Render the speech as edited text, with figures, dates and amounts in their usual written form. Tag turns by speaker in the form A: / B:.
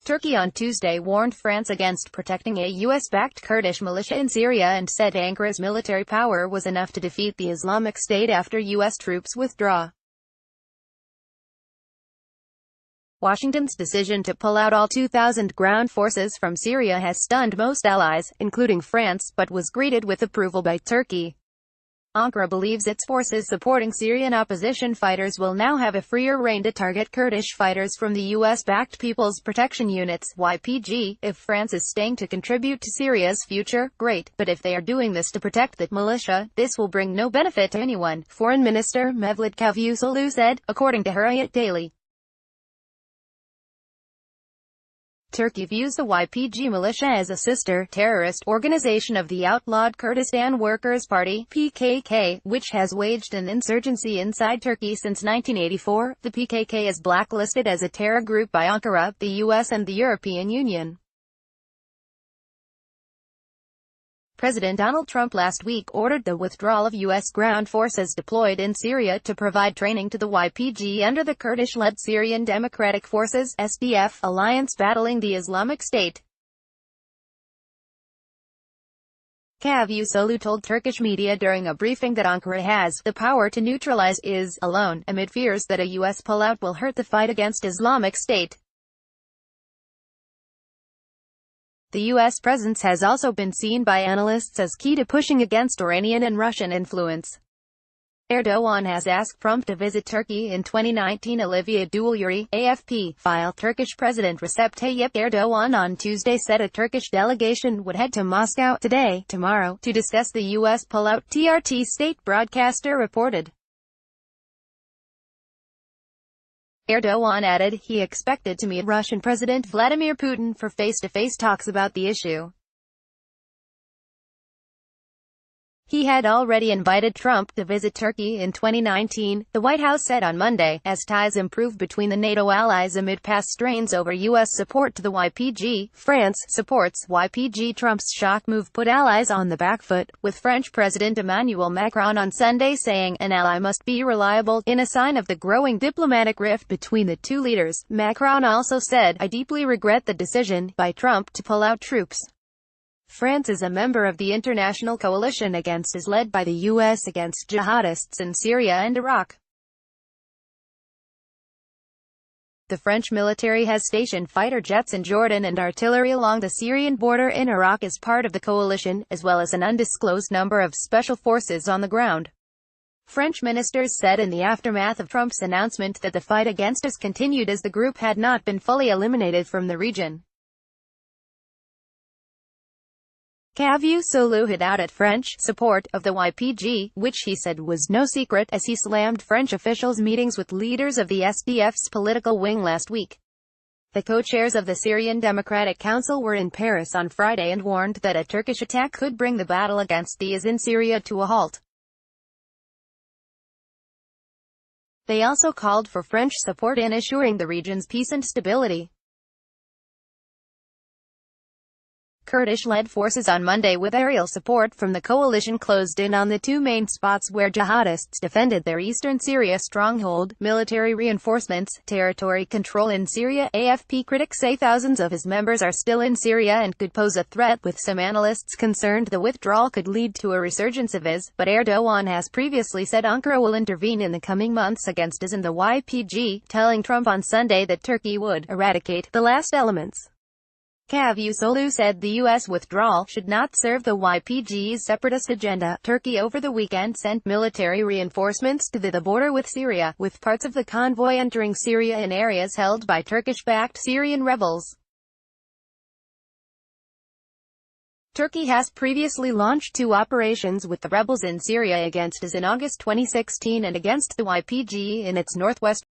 A: Turkey on Tuesday warned France against protecting a US-backed Kurdish militia in Syria and said Ankara's military power was enough to defeat the Islamic State after US troops withdraw. Washington's decision to pull out all 2,000 ground forces from Syria has stunned most allies, including France, but was greeted with approval by Turkey. Ankara believes its forces supporting Syrian opposition fighters will now have a freer rein to target Kurdish fighters from the US-backed People's Protection Units (YPG). If France is staying to contribute to Syria's future, great, but if they are doing this to protect the militia, this will bring no benefit to anyone, Foreign Minister Mevlut Cavusoglu said, according to Hurriyet Daily. Turkey views the YPG militia as a sister terrorist organization of the outlawed Kurdistan Workers' Party (PKK), which has waged an insurgency inside Turkey since 1984. The PKK is blacklisted as a terror group by Ankara, the US and the European Union. President Donald Trump last week ordered the withdrawal of U.S. ground forces deployed in Syria to provide training to the YPG under the Kurdish-led Syrian Democratic Forces (SDF) alliance battling the Islamic State. Cavusoglu told Turkish media during a briefing that Ankara has the power to neutralize IS alone, amid fears that a U.S. pullout will hurt the fight against Islamic State. The U.S. presence has also been seen by analysts as key to pushing against Iranian and Russian influence. Erdogan has asked Trump to visit Turkey in 2019. Olivia Duluri, AFP, file. Turkish President Recep Tayyip Erdogan on Tuesday said a Turkish delegation would head to Moscow tomorrow, to discuss the U.S. pullout, TRT state broadcaster reported. Erdogan added he expected to meet Russian President Vladimir Putin for face-to-face talks about the issue. He had already invited Trump to visit Turkey in 2019, the White House said on Monday, as ties improve between the NATO allies amid past strains over U.S. support to the YPG. France supports YPG. Trump's shock move put allies on the back foot, with French President Emmanuel Macron on Sunday saying, "An ally must be reliable," in a sign of the growing diplomatic rift between the two leaders. Macron also said, "I deeply regret the decision by Trump to pull out troops." France is a member of the international coalition against IS led by the U.S. against jihadists in Syria and Iraq. The French military has stationed fighter jets in Jordan and artillery along the Syrian border in Iraq as part of the coalition, as well as an undisclosed number of special forces on the ground. French ministers said in the aftermath of Trump's announcement that the fight against IS continued as the group had not been fully eliminated from the region. Cavusoglu hit out at French support of the YPG, which he said was no secret, as he slammed French officials' meetings with leaders of the SDF's political wing last week. The co-chairs of the Syrian Democratic Council were in Paris on Friday and warned that a Turkish attack could bring the battle against the IS in Syria to a halt. They also called for French support in assuring the region's peace and stability. Kurdish-led forces on Monday with aerial support from the coalition closed in on the two main spots where jihadists defended their eastern Syria stronghold. Military reinforcements, territory control in Syria. AFP critics say thousands of his members are still in Syria and could pose a threat, with some analysts concerned the withdrawal could lead to a resurgence of IS, but Erdogan has previously said Ankara will intervene in the coming months against IS and the YPG, telling Trump on Sunday that Turkey would eradicate the last elements. Cavusoglu said the U.S. withdrawal should not serve the YPG's separatist agenda. Turkey over the weekend sent military reinforcements to the border with Syria, with parts of the convoy entering Syria in areas held by Turkish-backed Syrian rebels. Turkey has previously launched two operations with the rebels in Syria against IS in August 2016 and against the YPG in its northwest